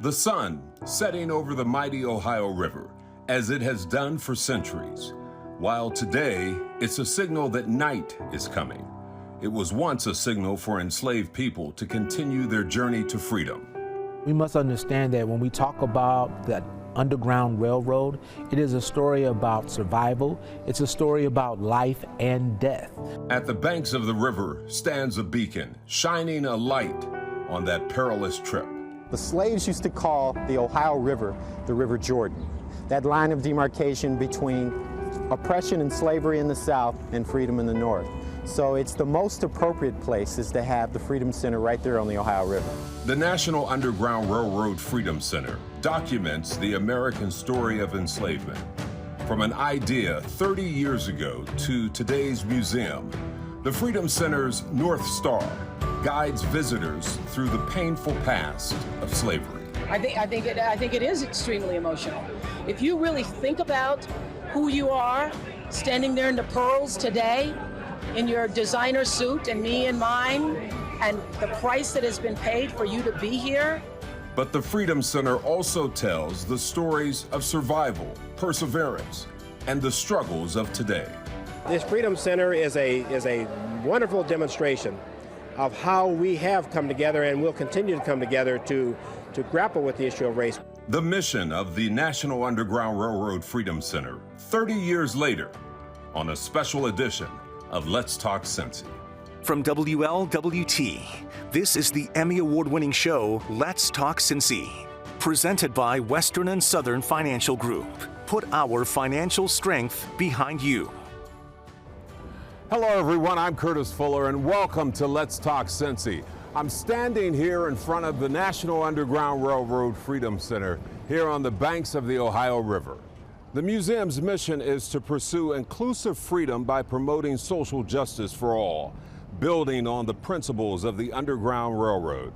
The sun setting over the mighty Ohio River, as it has done for centuries, while today it's a signal that night is coming. It was once a signal for enslaved people to continue their journey to freedom. We must understand that when we talk about that Underground Railroad, it is a story about survival. It's a story about life and death. At the banks of the river stands a beacon, shining a light on that perilous trip. The slaves used to call the Ohio River the River Jordan, that line of demarcation between oppression and slavery in the South and freedom in the North. So it's the most appropriate place is to have the Freedom Center right there on the Ohio River. The National Underground Railroad Freedom Center documents the American story of enslavement. From an idea 30 years ago to today's museum, the Freedom Center's North Star guides visitors through the painful past of slavery. I think it is extremely emotional. If you really think about who you are, standing there in the pearls today, in your designer suit and me in mine, and the price that has been paid for you to be here. But the Freedom Center also tells the stories of survival, perseverance, and the struggles of today. This Freedom Center is a wonderful demonstration of how we have come together and will continue to come together to grapple with the issue of race. The mission of the National Underground Railroad Freedom Center, 30 years later, on a special edition of Let's Talk Cincy. From WLWT, this is the Emmy Award-winning show, Let's Talk Cincy. Presented by Western and Southern Financial Group. Put our financial strength behind you. Hello everyone, I'm Curtis Fuller and welcome to Let's Talk Cincy. I'm standing here in front of the National Underground Railroad Freedom Center here on the banks of the Ohio River. The museum's mission is to pursue inclusive freedom by promoting social justice for all, building on the principles of the Underground Railroad.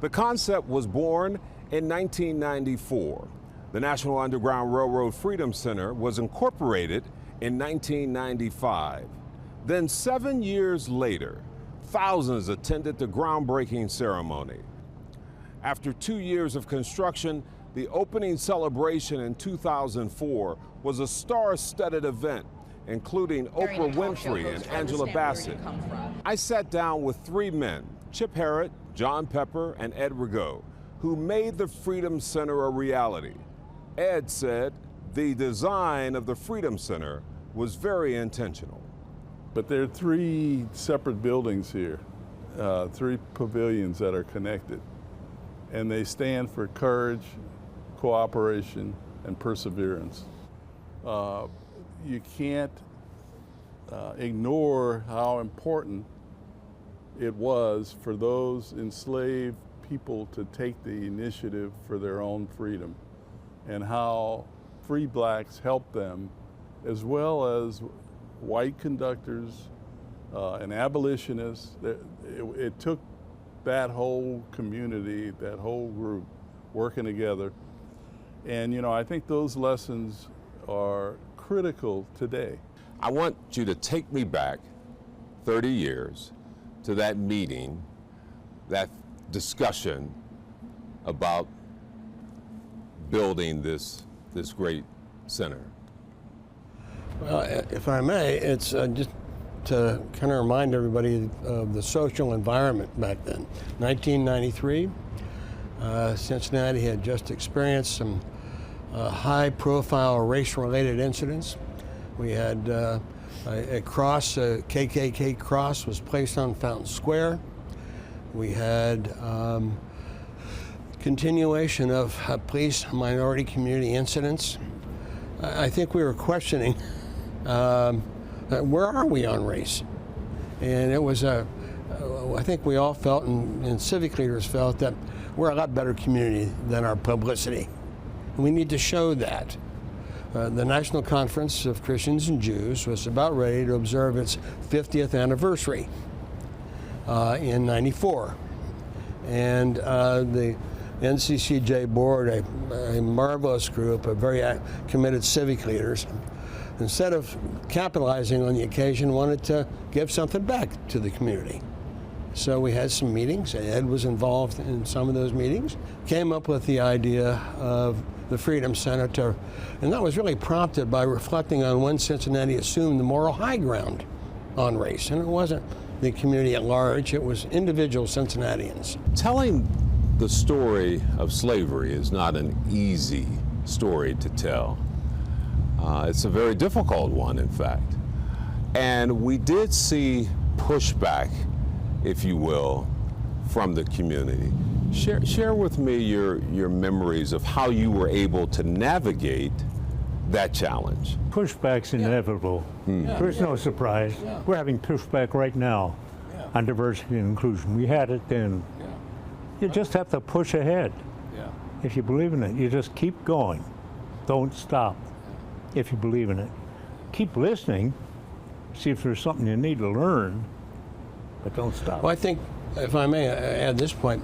The concept was born in 1994. The National Underground Railroad Freedom Center was incorporated in 1995. Then 7 years later, thousands attended the groundbreaking ceremony. After 2 years of construction, the opening celebration in 2004 was a star-studded event, including Oprah Winfrey and Angela Bassett. I sat down with three men, Chip Herrott, John Pepper, and Ed Rigaud, who made the Freedom Center a reality. Ed said the design of the Freedom Center was very intentional. But there are three separate buildings here, three pavilions that are connected, and they stand for courage, cooperation, and perseverance. You can't ignore how important it was for those enslaved people to take the initiative for their own freedom, and how free blacks helped them, as well as white conductors and abolitionists. It took that whole community, that whole group, working together. And you know, I think those lessons are critical today. I want you to take me back 30 years to that meeting, that discussion about building this great center. Well, if I may, it's just to kind of remind everybody of the social environment back then. 1993, Cincinnati had just experienced some high-profile race-related incidents. We had a cross, a KKK cross was placed on Fountain Square. We had continuation of police minority community incidents. I think we were questioning where are we on race? And it was I think we all felt, and civic leaders felt, that we're a lot better community than our publicity. And we need to show that. The National Conference of Christians and Jews was about ready to observe its 50th anniversary in '94. And the NCCJ board, a marvelous group of very committed civic leaders, instead of capitalizing on the occasion, wanted to give something back to the community. So we had some meetings. Ed was involved in some of those meetings. Came up with the idea of the Freedom Center, and that was really prompted by reflecting on when Cincinnati assumed the moral high ground on race. And it wasn't the community at large, it was individual Cincinnatians. Telling the story of slavery is not an easy story to tell. It's a very difficult one, in fact. And we did see pushback, if you will, from the community. Share with me your memories of how you were able to navigate that challenge. Pushback's inevitable. There's no surprise. We're having pushback right now on diversity and inclusion. We had it then. You just have to push ahead. If you believe in it, you just keep going. Don't stop if you believe in it. Keep listening, see if there's something you need to learn, but don't stop. Well, I think, if I may add this point,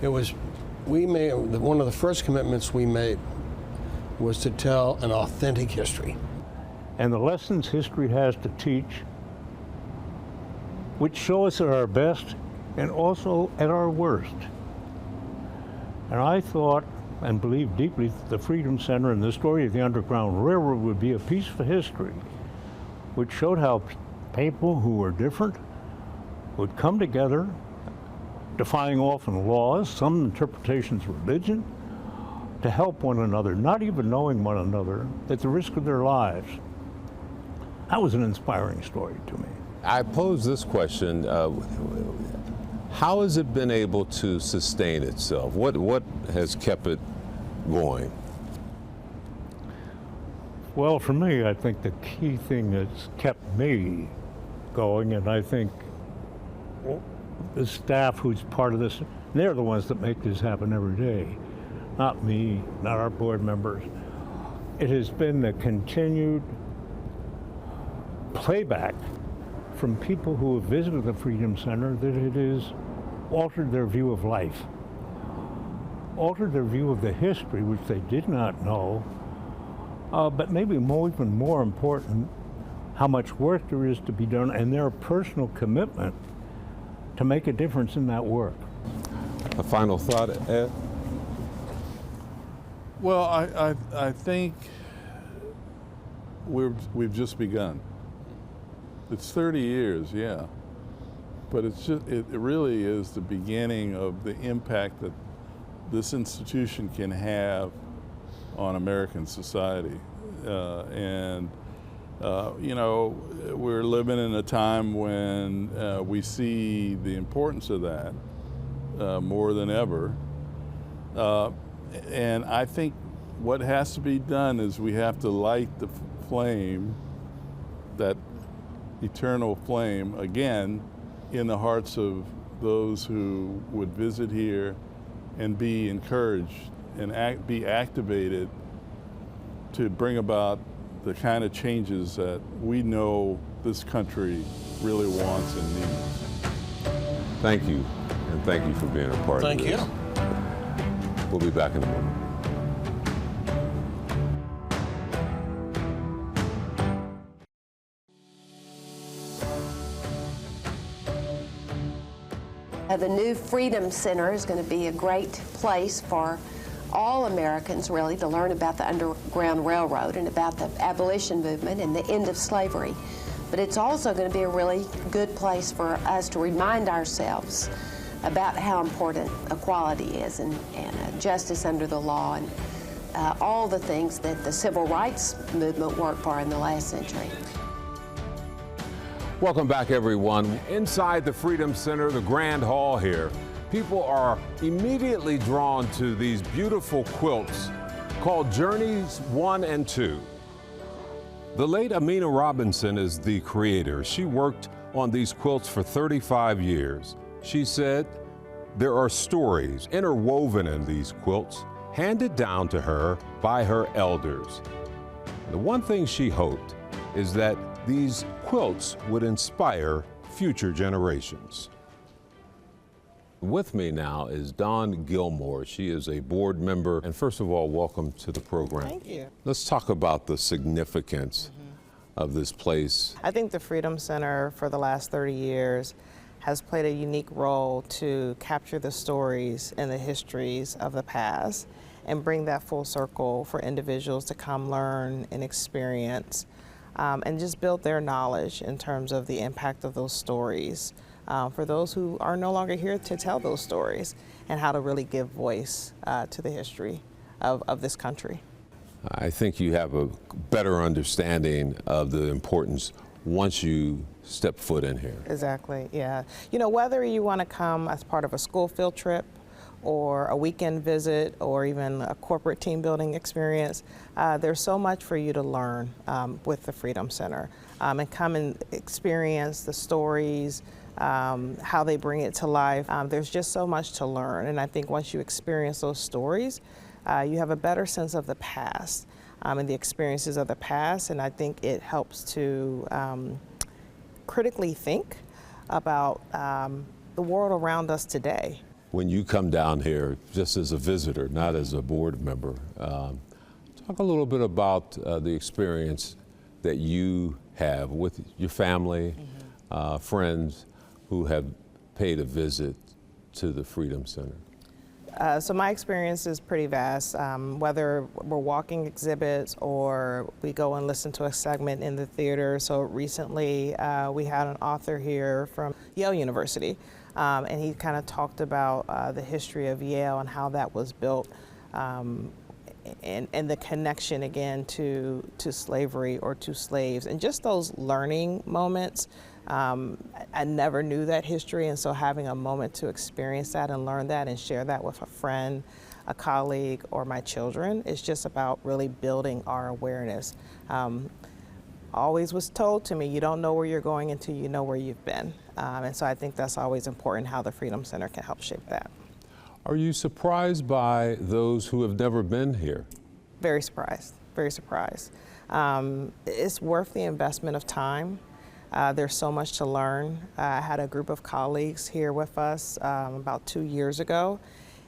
one of the first commitments we made was to tell an authentic history. And the lessons history has to teach, which show us at our best and also at our worst. And I thought and believed deeply that the Freedom Center and the story of the Underground Railroad would be a piece of history which showed how people who were different would come together, defying often laws, some interpretations of religion, to help one another, not even knowing one another, at the risk of their lives. That was an inspiring story to me. I pose this question, how has it been able to sustain itself? What has kept it going? Well, for me, I think the key thing that's kept me going, and I think the staff who's part of this, they're the ones that make this happen every day. Not me, not our board members. It has been the continued playback from people who have visited the Freedom Center that it has altered their view of life, altered their view of the history, which they did not know, but maybe even more important, how much work there is to be done and their personal commitment to make a difference in that work. A final thought, Ed? Well, I think we've just begun. It's 30 years, yeah, but it really is the beginning of the impact that this institution can have on American society. You know, we're living in a time when we see the importance of that more than ever. And I think what has to be done is we have to light the flame, that eternal flame, again, in the hearts of those who would visit here and be encouraged and be activated to bring about the kind of changes that we know this country really wants and needs. Thank you, and thank you for being a part of this. Thank you. We'll be back in a moment. The new Freedom Center is going to be a great place for all Americans, really, to learn about the Underground Railroad and about the abolition movement and the end of slavery. But it's also going to be a really good place for us to remind ourselves about how important equality is and justice under the law and all the things that the civil rights movement worked for in the last century. Welcome back, everyone. Inside the Freedom Center, the Grand Hall here, people are immediately drawn to these beautiful quilts called Journeys 1 and 2. The late Amina Robinson is the creator. She worked on these quilts for 35 years. She said there are stories interwoven in these quilts, handed down to her by her elders. The one thing she hoped is that these quilts would inspire future generations. With me now is Dawn Gilmore. She is a board member. And first of all, welcome to the program. Thank you. Let's talk about the significance of this place. I think the Freedom Center for the last 30 years has played a unique role to capture the stories and the histories of the past and bring that full circle for individuals to come learn and experience and just build their knowledge in terms of the impact of those stories for those who are no longer here to tell those stories and how to really give voice to the history of this country. I think you have a better understanding of the importance once you step foot in here. Exactly, yeah. You know, whether you want to come as part of a school field trip or a weekend visit or even a corporate team building experience, there's so much for you to learn with the Freedom Center and come and experience the stories, how they bring it to life. There's just so much to learn, and I think once you experience those stories, you have a better sense of the past and the experiences of the past, and I think it helps to critically think about the world around us today. When you come down here just as a visitor, not as a board member, talk a little bit about the experience that you have with your family, friends who have paid a visit to the Freedom Center. So my experience is pretty vast, whether we're walking exhibits or we go and listen to a segment in the theater. So recently we had an author here from Yale University, and he kind of talked about the history of Yale and how that was built, and the connection again to slavery or to slaves, and just those learning moments. I never knew that history, and so having a moment to experience that and learn that and share that with a friend, a colleague, or my children is just about really building our awareness. Always was told to me, you don't know where you're going until you know where you've been. And so I think that's always important, how the Freedom Center can help shape that. Are you surprised by those who have never been here? Very surprised, very surprised. It's worth the investment of time. There's so much to learn. I had a group of colleagues here with us about 2 years ago,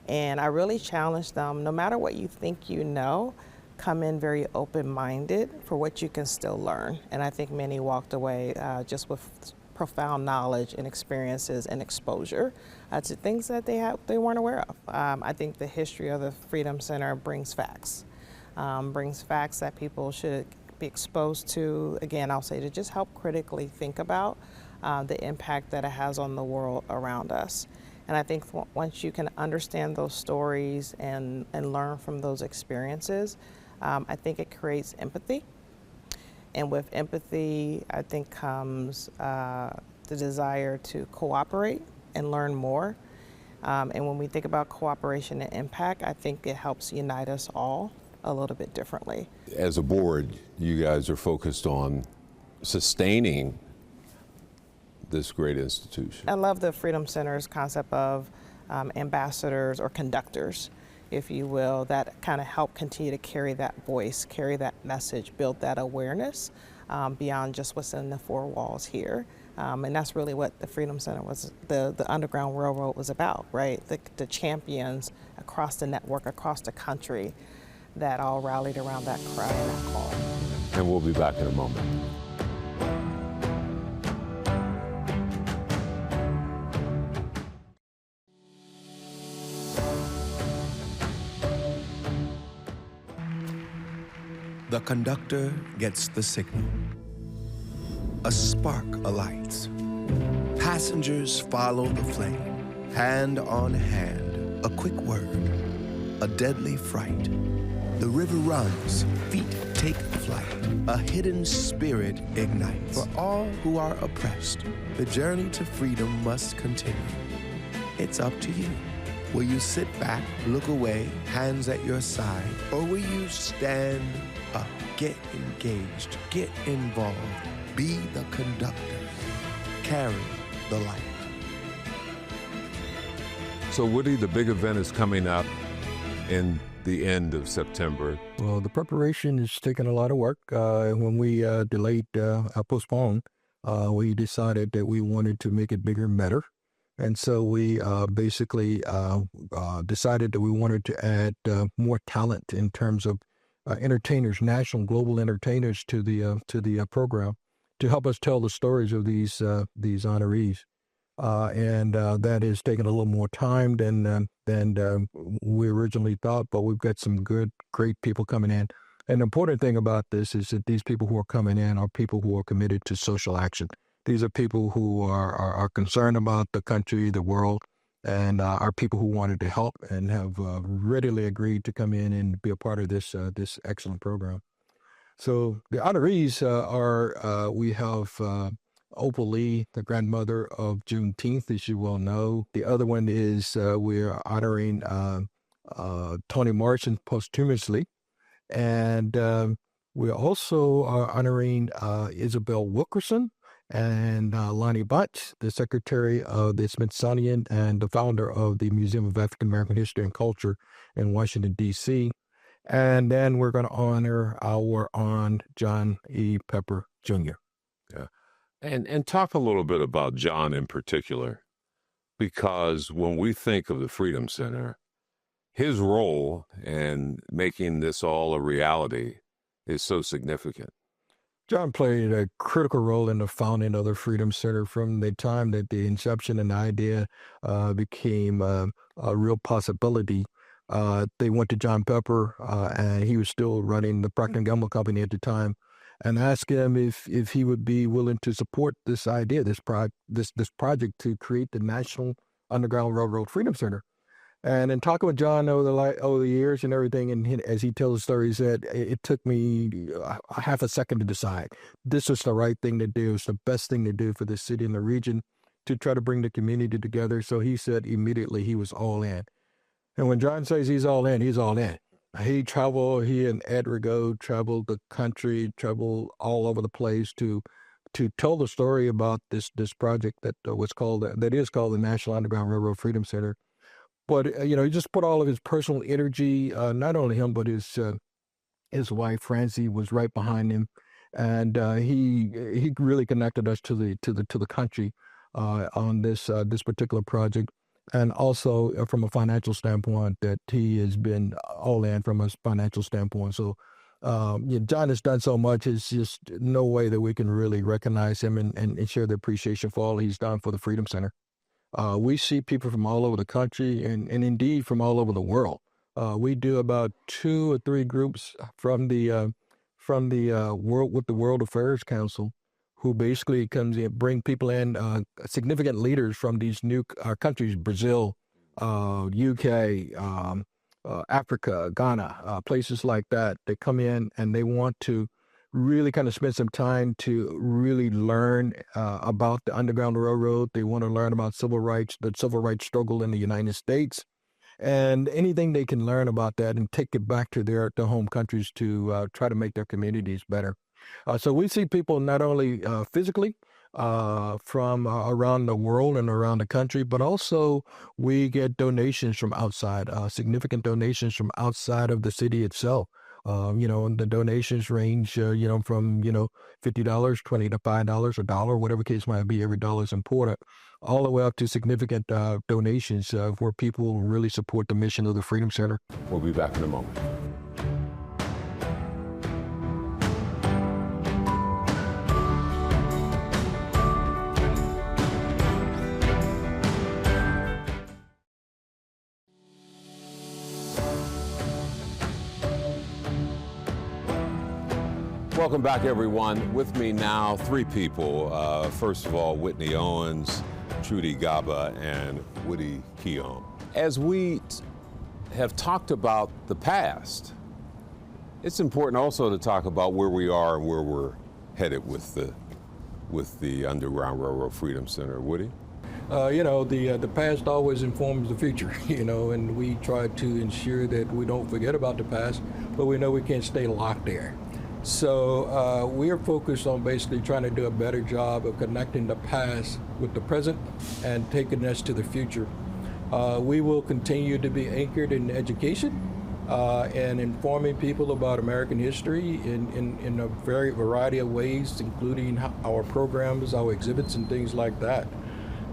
and I really challenged them, no matter what you think you know, come in very open-minded for what you can still learn. And I think many walked away just with profound knowledge and experiences and exposure to things that they weren't aware of. I think the history of the Freedom Center brings facts that people should be exposed to. Again, I'll say to just help critically think about the impact that it has on the world around us. And I think once you can understand those stories and learn from those experiences, I think it creates empathy. And with empathy, I think comes the desire to cooperate and learn more. And when we think about cooperation and impact, I think it helps unite us all a little bit differently. As a board, you guys are focused on sustaining this great institution. I love the Freedom Center's concept of ambassadors or conductors, if you will, that kind of help continue to carry that voice, carry that message, build that awareness beyond just what's in the four walls here. And that's really what the Freedom Center was, the Underground Railroad was about, right? The champions across the network, across the country, that all rallied around that cry and that call. And we'll be back in a moment. The conductor gets the signal. A spark alights. Passengers follow the flame, hand on hand, a quick word, a deadly fright. The river runs, feet take flight. A hidden spirit ignites. For all who are oppressed, the journey to freedom must continue. It's up to you. Will you sit back, look away, hands at your side, or will you stand up, get engaged, get involved, be the conductor, carry the light? So Woody, the big event is coming up in the end of September. Well, the preparation is taking a lot of work. When we postponed, we decided that we wanted to make it bigger and better. And so we basically decided that we wanted to add more talent in terms of entertainers, national, global entertainers to the program to help us tell the stories of these honorees. and that is taking a little more time than we originally thought. But we've got some great people coming in. And the important thing about this is that these people who are coming in are people who are committed to social action. These are people who are concerned about the country, the world, and are people who wanted to help and have readily agreed to come in and be a part of this excellent program. So the honorees we have Opal Lee, the grandmother of Juneteenth, as you well know. The other one is we're honoring Toni Morrison posthumously. And we also are honoring Isabel Wilkerson and Lonnie Bunch, the secretary of the Smithsonian and the founder of the Museum of African American History and Culture in Washington, D.C. And then we're going to honor our Aunt John E. Pepper Jr. Yeah. And talk a little bit about John in particular, because when we think of the Freedom Center, his role in making this all a reality is so significant. John played a critical role in the founding of the Freedom Center from the time that the inception and the idea became a real possibility. They went to John Pepper, and he was still running the Procter & Gamble company at the time, and asked him if he would be willing to support this idea, this project to create the National Underground Railroad Freedom Center. And in talking with John over the years and everything, and as he tells the story, he said, it took me a half a second to decide. This was the right thing to do. It's the best thing to do for the city and the region to try to bring the community together. So he said immediately he was all in. And when John says he's all in, he's all in. He and Ed Rigaud traveled the country, traveled all over the place to tell the story about this project that is called the National Underground Railroad Freedom Center. But, he just put all of his personal energy, not only him, but his wife, Francie, was right behind him. And he really connected us to the country on this particular project. And also from a financial standpoint, that he has been all in from a financial standpoint. So John has done so much. It's just no way that we can really recognize him and share the appreciation for all he's done for the Freedom Center. We see people from all over the country and indeed from all over the world. We do about 2 or 3 groups from the World Affairs Council, who basically comes in, bring people in, significant leaders from these new countries, Brazil, UK, Africa, Ghana, places like that. They come in and they want to really kind of spend some time to really learn about the Underground Railroad. They want to learn about civil rights, the civil rights struggle in the United States, and anything they can learn about that and take it back to their home countries to try to make their communities better. So we see people not only physically from around the world and around the country, but also we get donations from outside, significant donations from outside of the city itself. And the donations range, from, $50, $20 to $5, $1, whatever case might be. Every dollar is important, all the way up to significant donations where people really support the mission of the Freedom Center. We'll be back in a moment. Welcome back, everyone. With me now, 3 people. First of all, Whitney Owens, Trudy Gaba, and Woody Keown. As we have talked about the past, it's important also to talk about where we are and where we're headed with the Underground Railroad Freedom Center. Woody? The past always informs the future, and we try to ensure that we don't forget about the past, but we know we can't stay locked there. So we are focused on basically trying to do a better job of connecting the past with the present and taking us to the future. We will continue to be anchored in education and informing people about American history in a variety of ways, including our programs, our exhibits, and things like that.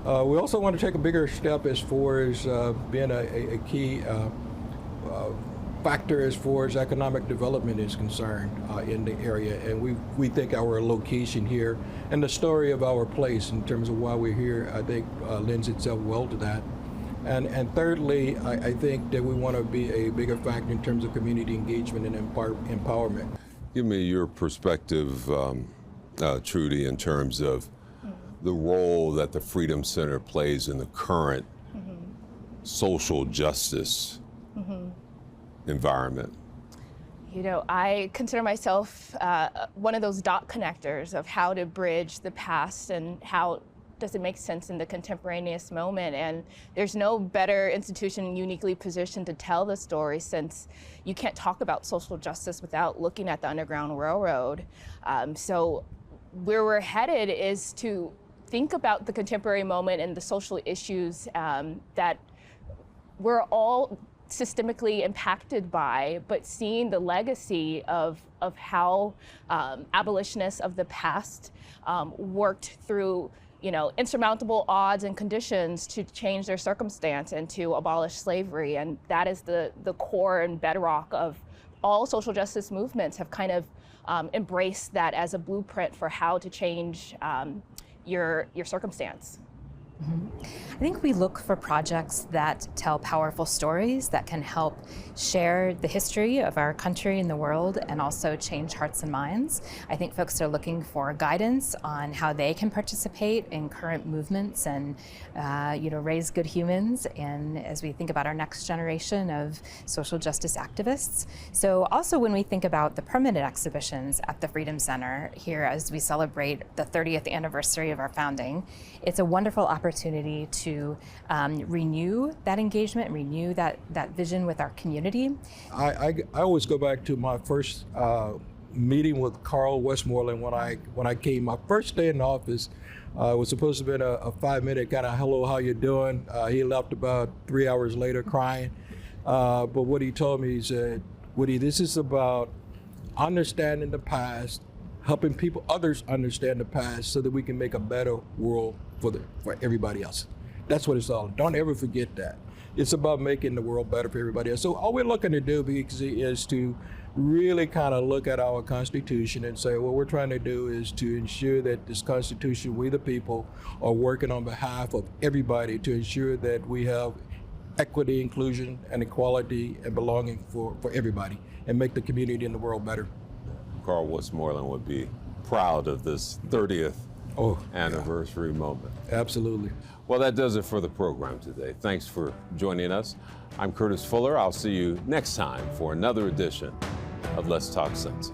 We also want to take a bigger step as far as being a key factor as far as economic development is concerned in the area, and we think our location here and the story of our place in terms of why we're here, I think lends itself well to that. And thirdly, I think that we want to be a bigger factor in terms of community engagement and empowerment. Give me your perspective, Trudy, in terms of the role that the Freedom Center plays in the current social justice environment. You know, I consider myself one of those dot connectors of how to bridge the past and how does it make sense in the contemporaneous moment. And there's no better institution uniquely positioned to tell the story, since you can't talk about social justice without looking at the Underground Railroad. So where we're headed is to think about the contemporary moment and the social issues that we're all systemically impacted by, but seeing the legacy of how abolitionists of the past worked through, you know, insurmountable odds and conditions to change their circumstance and to abolish slavery. And that is the core and bedrock of all social justice movements, have kind of embraced that as a blueprint for how to change your circumstance. I think we look for projects that tell powerful stories that can help share the history of our country and the world, and also change hearts and minds. I think folks are looking for guidance on how they can participate in current movements and raise good humans, and as we think about our next generation of social justice activists. So also when we think about the permanent exhibitions at the Freedom Center here as we celebrate the 30th anniversary of our founding, it's a wonderful opportunity to renew that engagement, renew that vision with our community. I always go back to my first meeting with Carl Westmoreland when I came. My first day in the office was supposed to have been a 5-minute kind of hello, how you doing? He left about 3 hours later crying. But what he told me, he said, Woody, this is about understanding the past, helping others understand the past, so that we can make a better world for everybody else. That's what it's all. Don't ever forget that. It's about making the world better for everybody else. So all we're looking to do is to really kind of look at our Constitution and say, what we're trying to do is to ensure that this Constitution, we the people, are working on behalf of everybody to ensure that we have equity, inclusion, and equality and belonging for everybody, and make the community and the world better. Carl Westmoreland would be proud of this 30th anniversary moment. Absolutely. Well, that does it for the program today. Thanks for joining us. I'm Curtis Fuller. I'll see you next time for another edition of Let's Talk Cincy.